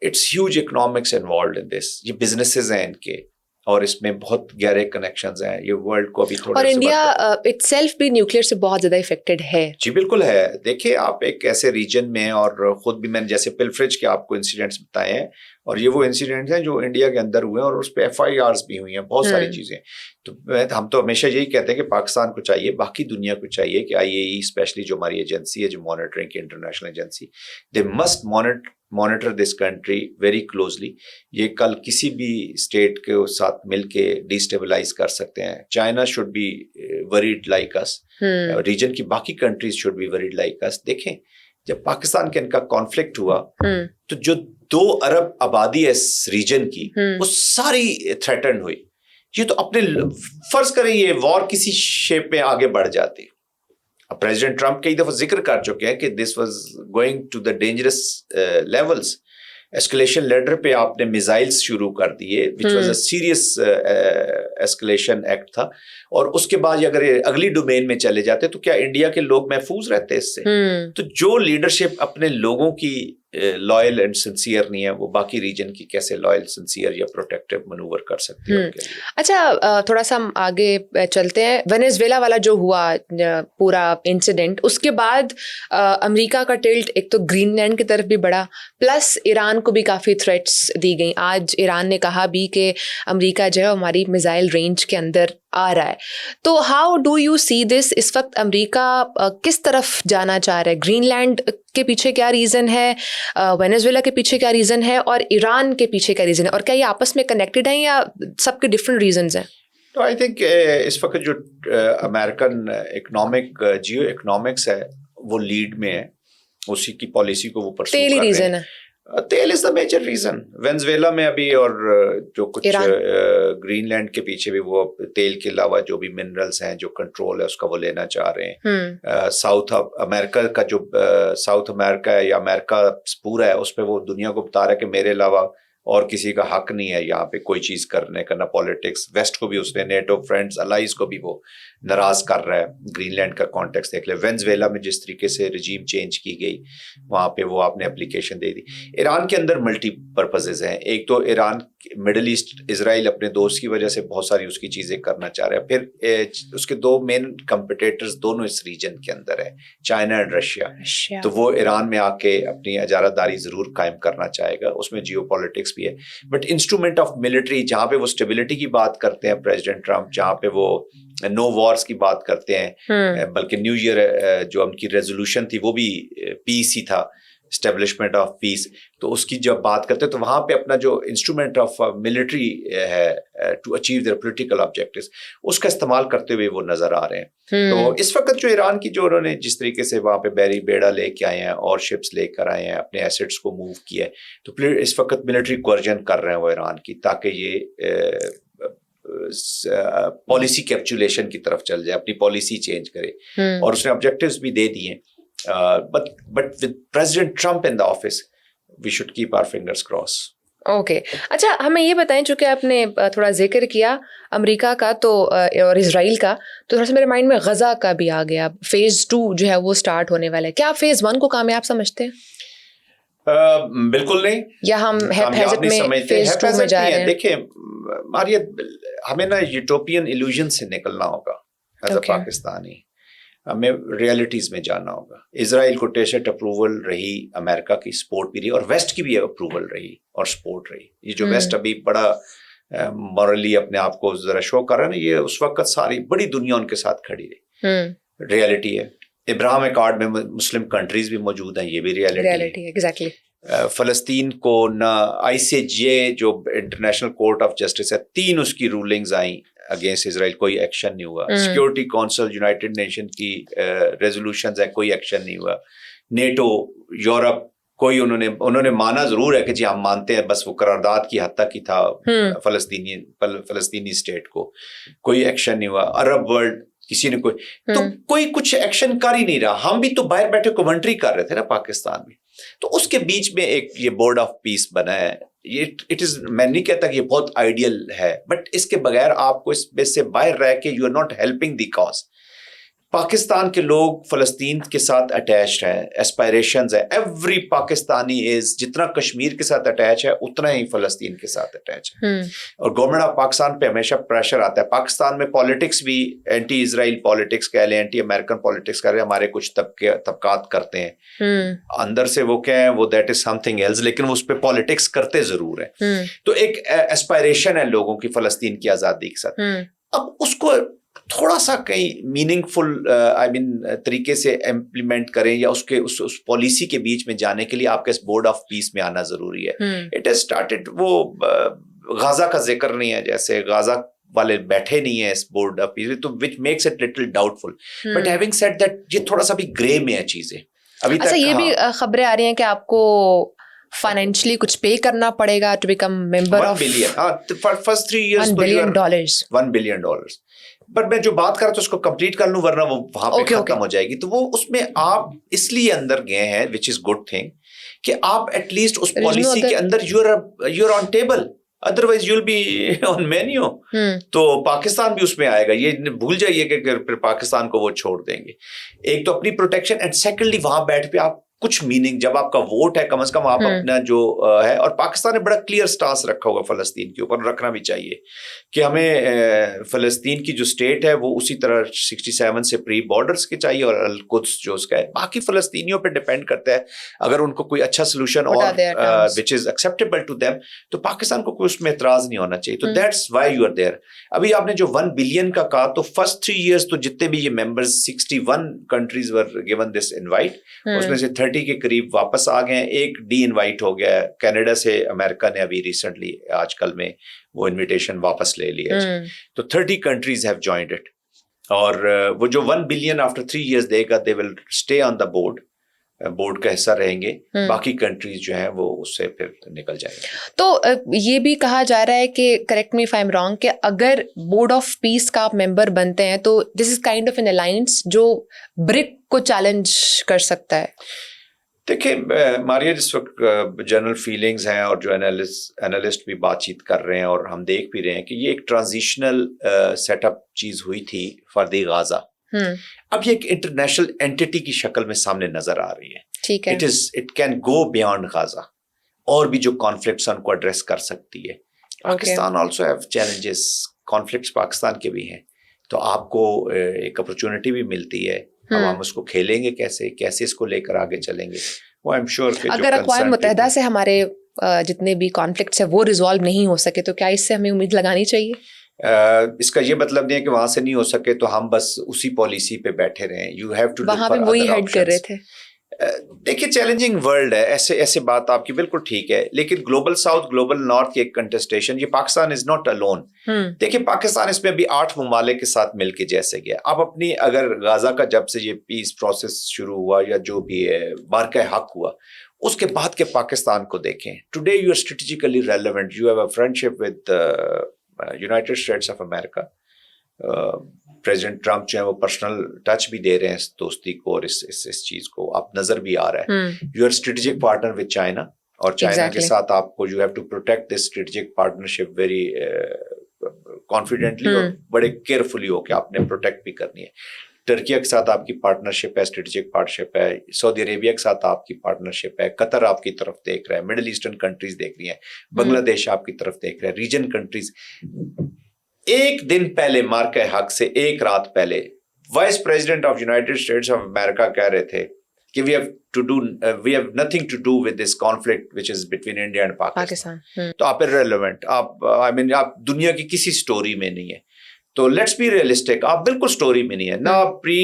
It's huge economics involved in this. یہ بزنسز ہیں ان کے, اور اس میں بہت گہرے کنیکشنز ہیں, یہ ورلڈ کو ابھی تھوڑا. اور انڈیا اٹسیلف بھی نیوکلیئر سے بہت زیادہ افیکٹڈ ہے. جی بالکل ہے. دیکھیں آپ ایک ایسے ریجن میں, اور خود بھی میں نے جیسے پلفرج کے آپ کو انسیڈنٹس بتائے ہیں, اور یہ وہ انسیڈنٹس ہیں جو انڈیا کے اندر ہوئے ہیں, اور اس پہ FIRs بھی ہوئی ہیں, بہت ساری چیزیں. تو ہم تو ہمیشہ یہی کہتے ہیں کہ پاکستان کو چاہیے, باقی دنیا کو چاہیے کہ IAEA اسپیشلی جو ہماری ایجنسی ہے, جو مانیٹرنگ کی international agency, they must monitor this country very closely. یہ کل کسی بھی اسٹیٹ کے ساتھ مل کے ڈیسٹیبلائز کر سکتے ہیں. China should be worried like us. Region کی باقی countries should be worried like us. دیکھیں جب پاکستان کے ان کا کانفلکٹ ہوا تو جو 2 ارب آبادی ہے اس ریجن کی, وہ ساری تھریٹنڈ ہوئی. یہ تو اپنے فرض کریں یہ وار کسی شیپ میں آگے بڑھ جاتی. اب پریزیڈنٹ ٹرمپ کئی دفعہ ذکر کر چکے ہیں کہ this was going to the dangerous levels. Escalation ladder پہ آپ نے میزائلز شروع کر دیے, which was a serious escalation act تھا. اور اس کے بعد اگر اگلی ڈومین میں چلے جاتے تو کیا انڈیا کے لوگ محفوظ رہتے اس سے؟ تو جو لیڈرشپ اپنے لوگوں کی لائل اینڈ سنسیئر نہیں ہے, وہ باقی ریجن کی کیسے لائل, سنسیئر یا پروٹیکٹیو منور کر سکتی ہے. اچھا تھوڑا سا ہم آگے چلتے ہیں. وینیزویلا والا جو ہوا پورا انسیڈنٹ, اس کے بعد امریکہ کا ٹلٹ ایک تو گرین لینڈ کی طرف بھی بڑھا, پلس ایران کو بھی کافی تھریٹس دی گئیں. آج ایران نے کہا بھی کہ امریکہ جو ہے ہماری میزائل رینج کے اندر آ رہا ہے. تو ہاؤ ڈو یو سی دس؟ اس وقت امریکہ کس طرف جانا چاہ رہا ہے؟ گرین لینڈ کے پیچھے کیا ریزن ہے, وینیزویلا کے پیچھے کیا ریزن ہے, اور ایران کے پیچھے کیا ریزن ہے, اور کیا یہ آپس میں کنیکٹڈ ہیں یا سب کے ڈفرینٹ ریزنز ہیں؟ تو آئی تھنک اس وقت جو امریکن جیو اکنامکس ہے وہ لیڈ میں ہے, اسی کی پالیسی کو وہ پرسو کر رہے ہیں. تیل از دا میجر ریزن. وینزویلا میں ابھی, اور جو کچھ گرین لینڈ کے پیچھے بھی وہ تیل کے علاوہ جو بھی منرلز ہیں, جو کنٹرول ہے اس کا وہ لینا چاہ رہے ہیں. ساؤتھ امریکہ کا جو ساؤتھ امریکہ ہے یا امریکہ پورا ہے, اس پہ وہ دنیا کو بتا رہا ہے کہ میرے علاوہ اور کسی کا حق نہیں ہے یہاں پہ کوئی چیز کرنے کا, نہ پالیٹکس. ویسٹ کو بھی اس نے, نیٹو فرینڈز الائز کو بھی وہ ناراض کر رہا ہے. گرین لینڈ کا کانٹیکس دیکھ لیں. وینزویلا میں جس طریقے سے رجیم چینج کی گئی, وہاں پہ وہ آپ نے اپلیکیشن دے دی. ایران کے اندر ملٹی پرپزز ہیں. ایک تو ایران مڈل ایسٹ, اسرائیل اپنے دوست کی وجہ سے بہت ساری اس کی چیزیں کرنا چاہ رہا ہے. پھر اس کے 2 مین کمپٹیٹرز دونوں اس ریجن کے اندر ہیں, چائنا اینڈ رشیا. تو وہ ایران میں آ کے اپنی اجارہ داری ضرور قائم کرنا چاہے گا. اس میں جیو پالیٹکس بھی ہے, بٹ انسٹرومنٹ آف ملٹری جہاں پہ وہ اسٹیبلٹی کی بات کرتے ہیں پریزیڈنٹ ٹرمپ, جہاں پہ وہ نو وارس کی بات کرتے ہیں, بلکہ نیو ایئر جو ان کی ریزولوشن تھی وہ بھی پیس ہی تھا, اسٹیبلشمنٹ آف پیس. تو اس کی جب بات کرتے ہیں تو وہاں پہ اپنا جو انسٹرومنٹ آف ملٹری ہے to achieve their political objectives, اس کا استعمال کرتے ہوئے وہ نظر آ رہے ہیں. تو اس وقت جو ایران کی جو انہوں نے جس طریقے سے وہاں پہ بیری بیڑا لے کے آئے ہیں اور شپس لے کر آئے ہیں, اپنے ایسٹس کو موو کیا ہے, تو اس وقت ملٹری کوئرجن کر رہے ہیں وہ ایران کی, تاکہ یہ پالیسی کیپچولیشن کی طرف چل جائے, اپنی پالیسی چینج کرے. اور اس نے آبجیکٹیوز بھی دے دیے. But with President Trump in the office, we should keep our fingers crossed. Okay. اچھا ہمیں یہ بتائیں, چونکہ آپ نے تھوڑا ذکر کیا امریکہ کا تو اور اسرائیل کا, تو تھوڑا سا میرے مائنڈ میں غزہ کا بھی آ گیا. فیز 2 جو ہے وہ سٹارٹ ہونے والا ہے. کیا آپ فیز 1 کو کامیاب سمجھتے ہیں؟ بالکل نہیں, یا ہم حیثیت میں فیز 2 میں جا رہے ہیں؟ دیکھیں ماریت, ہمیں نا یوٹوپین ایلوژن سے نکلنا ہوگا ایز اے پاکستانی. ہمیں ریئلٹیز میں جانا ہوگا. اسرائیل کو ٹیسٹ اپروول رہی, امریکہ کی سپورٹ بھی رہی, اور ویسٹ کی بھی اپروول رہی اور سپورٹ رہی. یہ جو ویسٹ ابھی بڑا مورلی اپنے آپ کو ذرا شو کر رہا ہے نا, یہ اس وقت ساری بڑی دنیا ان کے ساتھ کھڑی رہی. ریئلٹی ہے. ابراہیم ایکارڈ میں مسلم کنٹریز بھی موجود ہیں, یہ بھی ریئلٹی ہے. ایگزیکٹلی. فلسطین کو نہ ICJ جو انٹرنیشنل کورٹ آف جسٹس ہے, 3 اس کی رولنگز آئیں اگینسٹ اسرائیل, کوئی ایکشن نہیں ہوا. سیکورٹی کونسل یونائٹڈ نیشن کی ریزولوشنز ہیں, کوئی ایکشن نہیں ہوا. نیٹو, یورپ, کوئی انہوں نے مانا ضرور ہے کہ جی ہم مانتے ہیں, بس وہ قرارداد کی حد تک ہی تھا فلسطینی اسٹیٹ کو, کوئی ایکشن نہیں ہوا. عرب ورلڈ کسی نے کوئی کچھ ایکشن کر ہی نہیں رہا. ہم بھی تو باہر بیٹھے کومنٹری کر رہے تھے نا پاکستان میں. تو اس کے بیچ میں ایک یہ بورڈ آف پیس بنا ہے. یہ میں نہیں کہتا کہ یہ بہت آئیڈیل ہے, بٹ اس کے بغیر آپ کو اس میں سے باہر رہ کے you are not helping the cause. Pakistan के लोग फ़लस्तीन के साथ अटैच्ड हैं, एस्पायरेशंस है, एवरी पाकिस्तानी इज जितना कश्मीर के साथ अटैच है उतना ही फ़लस्तीन के साथ अटैच है। और गवर्नमेंट ऑफ पाकिस्तान पे हमेशा प्रेशर आता है। पाकिस्तान में पॉलिटिक्स भी एंटी इजराइल पॉलिटिक्स कह लें, एंटी अमेरिकन पॉलिटिक्स कह लें, हमारे कुछ तबकात करते हैं, अंदर से वो क्या है, वो दैट इज समथिंग एल्स, लेकिन वो उस पर पॉलिटिक्स करते जरूर है। तो एक एस्पायरेशन है लोगों की फ़लस्तीन की आज़ादी के साथ। अब उसको थोड़ा सा कहीं मीनिंगफुल तरीके से इम्प्लीमेंट करें, या उसके उस पॉलिसी के बीच में जाने के लिए आपके इस बोर्ड ऑफ पीस में आना जरूरी है। इट हैज स्टार्टेड, वो गाजा का जिक्र नहीं है, जैसे गाजा वाले बैठे नहीं है इस बोर्ड ऑफ पीस, तो which makes it little doubtful. But having said that, ये थोड़ा सा भी ग्रे में है चीजें अभी तक। ये भी खबरें आ रही हैं कि आपको फाइनेंशियली कुछ पे करना पड़ेगा to become member of $1 billion for first 3 years, $1 billion। पर मैं जो बात कर रहा था उसको कंप्लीट कर लूं, वरना वो वहां पे खत्म हो जाएगी। तो वो उसमें आप इसलिए अंदर गए हैं, विच इज गुड थिंग, कि आप एटलीस्ट उस पॉलिसी के अंदर you're on table, otherwise you'll be on menu. तो पाकिस्तान भी उसमें आएगा, ये भूल जाइए कि फिर पाकिस्तान को वो छोड़ देंगे। एक तो अपनी प्रोटेक्शन, एंड सेकेंडली वहां बैठ पे आप कुछ मीनिंग, जब आपका वोट है कम से कम आप अपना जो है, और पाकिस्तान ने बड़ा क्लियर स्टांस रखा होगा फलस्तीन के ऊपर, रखना भी चाहिए कि हमें फलस्तीन की जो स्टेट है वो उसी तरह 67 से प्री बॉर्डर्स के चाहिए, और अल-कुद्स जो उसका है, बाकी फलस्तीनियों पे डिपेंड करता है। अगर उनको कोई अच्छा सोल्यूशन और which is acceptable to them, तो पाकिस्तान को कोई उसमें एतराज नहीं होना चाहिए। तो that's why you are there. अभी आपने जो 1 बिलियन का कहा, तो फर्स्ट 3 years तो जितने भी ये members, 61 countries were given this invite, उसमें से 30 के करीब वापस आ गए हैं, एक डी इनवाइट हो गया है कनाडा से। अमेरिका ने अभी रिसेंटली आजकल में वो इनविटेशन वापस ले लिया है। तो 30 कंट्रीज हैव जॉइंड इट, और वो जो 1 बिलियन आफ्टर 3 years देगा, they will stay on the board का हिस्सा रहेंगे। बाकी कंट्रीज जो हैं वो उससे फिर निकल जाएंगे। तो ये भी कहा जा रहा है कि, correct me if I am wrong, कि अगर बोर्ड ऑफ पीस का आप मेंबर बनते हैं तो this is kind of N alliance जो ब्रिक को चैलेंज कर सकता है। देखिए मारिया, जिस वक्त जनरल फीलिंग्स हैं और जो एनालिस्ट भी बातचीत कर रहे हैं, और हम देख भी रहे हैं कि ये एक ट्रांजिशनल सेटअप चीज हुई थी फर्दी गाजा। अब ये एक इंटरनेशनल एंटिटी की शक्ल में सामने नजर आ रही है। ठीक है, it can go beyond Gaza, और भी जो कॉन्फ्लिक्ट्स उनको एड्रेस कर सकती है। Pakistan also have challenges, conflicts Pakistan के भी हैं, तो आपको एक अपॉर्चुनिटी भी मिलती है। अब हम उसको खेलेंगे कैसे इसको लेकर आगे चलेंगे, वो आई एम श्योर कि अगर अक़वाम मुत्तहिदा से हमारे जितने भी कॉन्फ्लिक्ट्स है वो रिजॉल्व नहीं हो सके, तो क्या इससे हमें उम्मीद लगानी चाहिए? इसका ये मतलब नहीं है कि वहां से नहीं हो सके तो हम बस उसी पॉलिसी पे बैठे रहें। यू हैव टू, वहां पे वही हेड कर रहे थे। देखिए चैलेंजिंग वर्ल्ड है, ऐसे बात आपकी बिल्कुल ठीक है, लेकिन ग्लोबल साउथ ग्लोबल नॉर्थ की एक कंटेस्टेशन, ये पाकिस्तान इज नॉट अलोन। देखिए पाकिस्तान इसमें भी 8 ममालिक के साथ मिलके जैसे गया। आप अपनी, अगर गाजा का जब से ये पीस प्रोसेस शुरू हुआ, या जो भी है बारका हक हुआ, उसके बाद के पाकिस्तान को देखें, today you are strategically relevant, you have a friendship with United States of America. President Trump जो है वो पर्सनल टच भी दे रहे हैं इस दोस्ती को, और इस चीज को आप नजर भी आ रहा है। You are strategic partner with China, और चाइना के साथ आपको you have to protect this strategic partnership very confidently, और बड़े केयरफुली होकर आपने प्रोटेक्ट भी करनी है। टर्किया के साथ आपकी पार्टनरशिप है, स्ट्रेटेजिक पार्टनरशिप है। सऊदी अरेबिया के साथ आपकी पार्टनरशिप है। कतर आपकी तरफ देख रहा है, मिडिल ईस्टर्न कंट्रीज देख रही है, बांग्लादेश आपकी तरफ देख रहा है, रीजन कंट्रीज। एक दिन पहले, मार्के हक से एक रात पहले, vice president of United States of America कह रहे थे कि we have nothing to do with this conflict which is between India and Pakistan. तो आप irrelevant, आप दुनिया की किसी स्टोरी में नहीं है। तो लेट्स बी रियलिस्टिक, आप बिल्कुल स्टोरी में नहीं है। ना प्री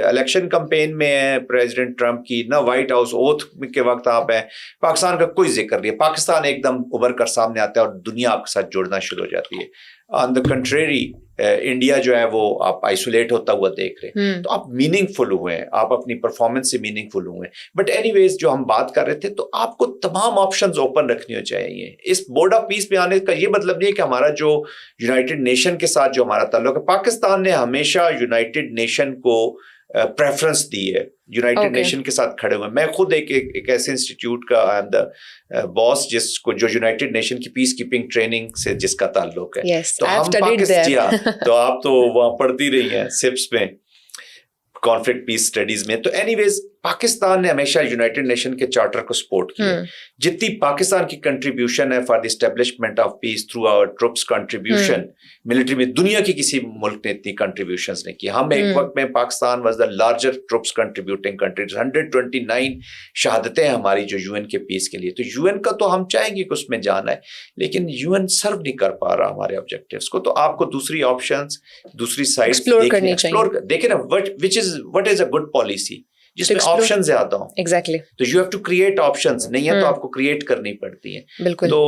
इलेक्शन कैंपेन में है प्रेसिडेंट ट्रम्प की, ना व्हाइट हाउस ओथ के वक्त आप हैं। पाकिस्तान का कोई जिक्र नहीं है। पाकिस्तान एकदम उभर कर सामने आता है और दुनिया आपके साथ जुड़ना शुरू हो जाती है। ऑन द कंट्रेरी इंडिया जो है वो आप आइसोलेट होता हुआ देख रहे हैं। तो आप मीनिंगफुल हुए हैं, आप अपनी परफॉर्मेंस से मीनिंगफुल हुए हैं। बट एनीवेज, जो हम बात कर रहे थे, तो आपको तमाम ऑप्शंस ओपन रखनी चाहिए। इस बोर्ड ऑफ पीस में आने का ये मतलब नहीं है कि हमारा जो यूनाइटेड नेशन के साथ जो हमारा ताल्लुक है, पाकिस्तान ने हमेशा यूनाइटेड नेशन को प्रेफरेंस दी है, यूनाइटेड नेशन के साथ खड़े हुए। मैं खुद एक ऐसे इंस्टीट्यूट का आई एम द बॉस जिसको, जो यूनाइटेड नेशन की पीस कीपिंग ट्रेनिंग से जिसका ताल्लुक है। तो हम पाकिस्तान, तो आप तो वहां पढ़ती रही हैं सिप्स में। कॉन्फ्लिक्ट पीस स्टडीज में। तो एनीवेज पाकिस्तान ने हमेशा यूनाइटेड नेशन के चार्टर को सपोर्ट किया। जितनी पाकिस्तान की कंट्रीब्यूशन है for the establishment of peace through our troops contribution military में, दुनिया की किसी मुल्क ने इतनी कंट्रीब्यूशंस नहीं की। हम एक वक्त में Pakistan was the larger troops contributing country, 129 शहादतें हमारी जो यूएन के पीस के लिए। तो यूएन का तो हम चाहेंगे कि उसमें जाना है, लेकिन यूएन सर्व नहीं कर पा रहा हमारे ऑब्जेक्टिव्स को। तो आपको दूसरी ऑप्शंस, दूसरी साइड एक्सप्लोर करनी चाहिए। देखिए ना, what is a good policy जिसमें ऑप्शन ज्यादा हो। एग्जैक्टली। तो you have to create options, नहीं है तो आपको क्रिएट करनी पड़ती है। बिल्कुल। तो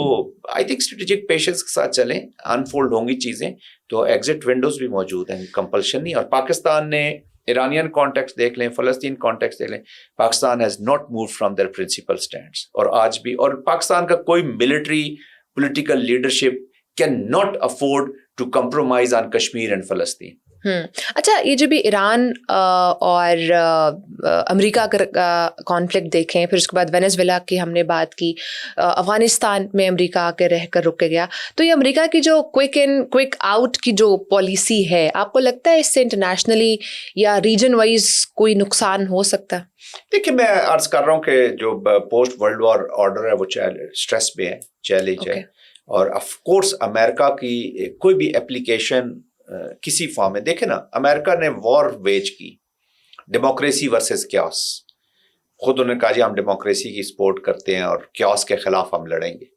आई थिंक स्ट्रेटेजिक पेशेंस के साथ चलें, अनफोल्ड होंगी चीजें। तो एग्जिट विंडोज भी मौजूद हैं, कंपल्शन नहीं। और पाकिस्तान ने ईरानियन कॉन्टेक्स्ट देख लें, फलस्तीन कॉन्टेक्स्ट देख लें, Pakistan has not move from their principle stands. और आज भी, और पाकिस्तान का कोई military political leadership can not afford to compromise on Kashmir and फलस्तीन। अच्छा, ये जो भी ईरान और अमेरिका का कॉन्फ्लिक्ट देखें, फिर उसके बाद वेनेजुएला की हमने बात की, अफगानिस्तान में अमेरिका आके रह कर रुक गया, तो ये अमेरिका की जो क्विक आउट की जो पॉलिसी है, आपको लगता है इससे इंटरनेशनली या रीजन वाइज कोई नुकसान हो सकता है? देखिए, मैं अर्ज कर रहा हूँ कि जो पोस्ट वर्ल्ड वॉर ऑर्डर है वो स्ट्रेस में है, चैलेंज है। और ऑफ कोर्स अमेरिका की कोई भी एप्लीकेशन किसी फॉर्म में, देखे ना, अमेरिका ने वॉर वेज की, डेमोक्रेसी वर्सेस क्यास। खुद उन्होंने कहा जी हम डेमोक्रेसी की सपोर्ट करते हैं और क्यास के खिलाफ हम लड़ेंगे।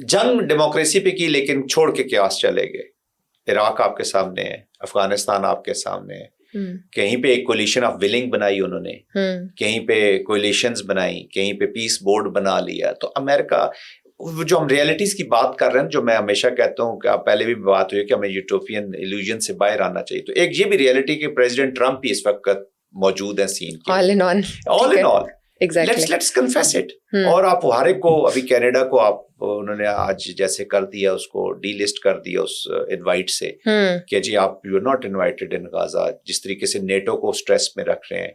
जंग डेमोक्रेसी पे की, लेकिन छोड़ के क्यास चले गए। इराक आपके सामने है, अफगानिस्तान आपके सामने है। कहीं पे एक कोलिशन ऑफ विलिंग बनाई उन्होंने, कहीं पे कोलिशंस बनाई, कहीं पे पीस बोर्ड बना लिया। तो अमेरिका, जो हम रियलिटीज की बात कर रहे हैं, जो मैं हमेशा कहता हूँ कि आप पहले भी बात हुई कि हमें यूटोपियन इल्यूजन से बाहर आना चाहिए। तो एक ये भी रियलिटी कि प्रेसिडेंट ट्रम्प ही इस वक्त मौजूद है सीन के, all in all Exactly. Let's confess it. और आप हर एक को, अभी कनाडा को आप, उन्होंने आज जैसे कर दिया, उसको डीलिस्ट कर दिया उस इनवाइट से कि जी आप you are not invited in Gaza. जिस तरीके से नेटो को स्ट्रेस में रख रहे हैं,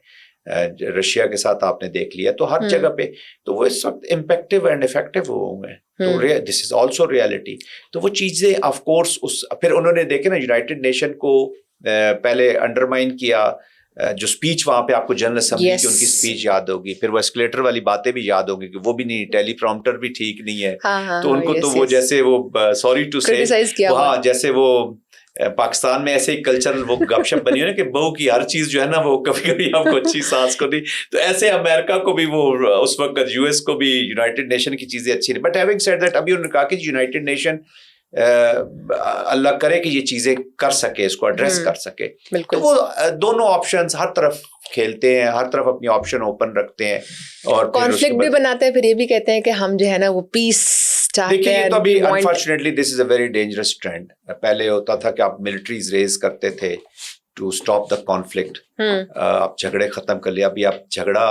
रशिया के साथ आपने देख लिया, तो हर जगह पे तो वो इस वक्त इम्पैक्टिव एंड इफेक्टिव हुए हैं। तो दिस इज ऑल्सो रियलिटी। तो वो चीजें ऑफ कोर्स उस, फिर उन्होंने देखे ना, यूनाइटेड नेशन को पहले अंडरमाइन किया। जो स्पीच वहां पे आपको जनरल असेंबली की उनकी स्पीच याद होगी, फिर वो एस्केलेटर वाली बातें भी याद होगी कि वो भी नहीं, टेलीप्रॉम्प्टर भी ठीक नहीं है। तो उनको तो वो जैसे वो सॉरी टू से, हाँ, जैसे वो पाकिस्तान में ऐसे ही कल्चरल वो गपशप बनी है ना कि बहू की हर चीज जो है ना वो कभी कभी आपको अच्छी सास को नहीं। तो ऐसे अमेरिका को भी वो उस वक्त, यूएस को भी यूनाइटेड नेशन की चीजें अच्छी नहीं। बट हैविंग सेड दैट, अभी उन्होंने कहा कि यूनाइटेड नेशन अल्लाह करे कि ये चीजें कर सके, इसको एड्रेस कर सके। तो वो दोनों ऑप्शंस हर तरफ खेलते हैं, हर तरफ अपनी ऑप्शन ओपन रखते हैं और कॉन्फ्लिक्ट भी बनाते हैं, फिर ये भी कहते हैं कि हम जो है ना वो पीस चाहते हैं। देखिए, तो अभी unfortunately this is a very dangerous trend. पहले होता था कि आप मिलिट्रीज रेज करते थे टू स्टॉप द कॉन्फ्लिक्ट, आप झगड़े खत्म कर लिया। अभी आप झगड़ा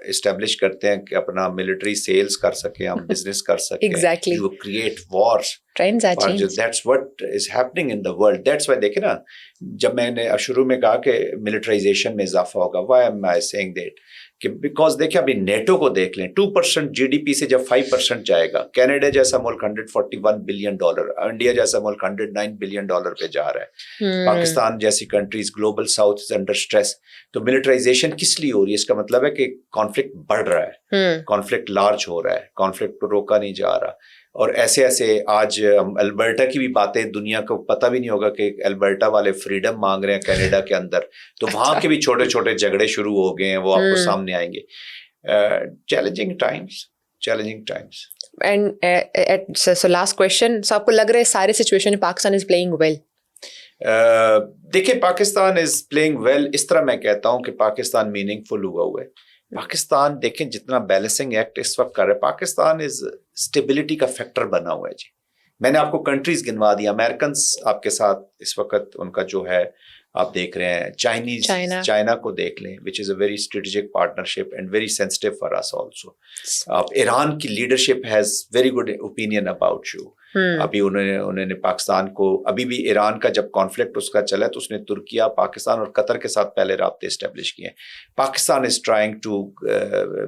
एस्टेब्लिश करते हैं कि अपना मिलिट्री सेल्स कर सके, हम बिजनेस कर सके। Exactly. You create wars. Trends are changed. That's what is happening in the world. That's why देखे ना, जब मैंने शुरू में कहा कि मिलिटराइजेशन में इजाफा होगा, why am I saying that? कि बिकॉज देखिए अभी नेटो को देख लें, 2% जीडीपी से जब 5% जाएगा, कनाडा जैसा मुल्क $141 बिलियन, इंडिया जैसा मुल्क $109 बिलियन पे जा रहा है। पाकिस्तान जैसी countries, global south is under stress. तो मिलिटराइजेशन किस लिए हो रही है? इसका मतलब है कि कॉन्फ्लिक्ट बढ़ रहा है, कॉन्फ्लिक्ट लार्ज हो रहा है, कॉन्फ्लिक्ट को रोका नहीं जा रहा। और ऐसे ऐसे आज अल्बर्टा की भी बातें, दुनिया को पता भी नहीं होगा कि अल्बर्टा वाले फ्रीडम मांग रहे हैं कनाडा के अंदर। तो वहां के भी छोटे छोटे झगड़े शुरू हो गए हैं, वो आपको सामने आएंगे। Challenging times. And so last question, so आपको लग रहा है सारे सिचुएशन में पाकिस्तान इज प्लेइंग वेल? देखिए, पाकिस्तान इज प्लेइंग वेल, इस तरह मैं कहता हूं कि पाकिस्तान मीनिंगफुल हुआ है। पाकिस्तान देखें जितना बैलेंसिंग एक्ट इस वक्त कर रहा है, पाकिस्तान इज स्टेबिलिटी का फैक्टर बना हुआ है जी। मैंने आपको कंट्रीज गिनवा दिया, अमेरिकन आपके साथ इस वक्त उनका जो है आप देख रहे हैं, चाइना को देख लें, which is a very strategic partnership and very sensitive for us also. आप ईरान की leadership has very good opinion about you. अभी उन्होंने पाकिस्तान को, अभी भी ईरान का जब कॉन्फ्लिक्ट उसका चला तो उसने तुर्किया, पाकिस्तान और कतर के साथ पहले राब्ते इस्टेब्लिश किए। Pakistan is trying to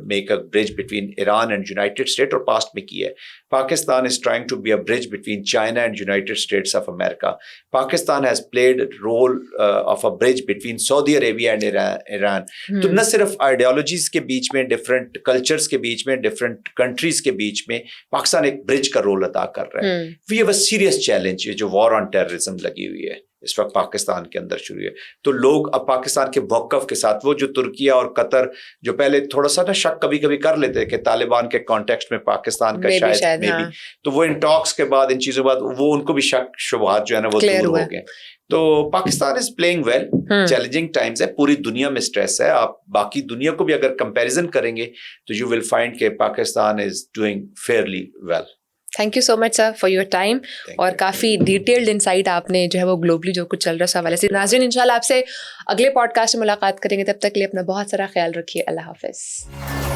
make a bridge between Iran and United State, और पास्ट में किया है। Pakistan is trying to be a bridge between China and United States of America. Pakistan Pakistan has played a role of a bridge between Saudi Arabia and Iran. تو نہ صرف ideologies کے بیچ میں, different cultures کے بیچ میں, ڈفرینٹ کنٹریز کے بیچ میں پاکستان ایک برج کا رول ادا کر رہا ہے. We have a serious challenge جو وار آن ٹیررزم لگی ہوئی ہے اس وقت پاکستان کے اندر شروع ہے. تو لوگ اب پاکستان کے موقف کے ساتھ, وہ جو ترکیہ اور قطر جو پہلے تھوڑا سا نا شک کبھی کبھی کر لیتے کہ طالبان کے کانٹیکسٹ میں پاکستان کا شاید میں بھی, تو وہ ان ٹاکس کے بعد, ان چیزوں کے بعد, وہ ان کو بھی شک شبہات جو ہے نا وہ دور ہو گئے. تو Pakistan is playing well. Challenging times ہے, پوری دنیا میں اسٹریس ہے. آپ باقی دنیا کو بھی اگر کمپیریزن کریں گے تو یو ول فائنڈ کہ Pakistan is doing fairly well. Thank you so much sir for your time, اور کافی ڈیٹیلڈ انسائٹ آپ نے جو ہے وہ گلوبلی جو کچھ چل رہا ہے اس حوالے سے. ناظرین انشاءاللہ آپ سے اگلے پوڈ کاسٹ میں ملاقات کریں گے, تب تک کے لیے اپنا بہت سارا خیال رکھیے. اللہ حافظ.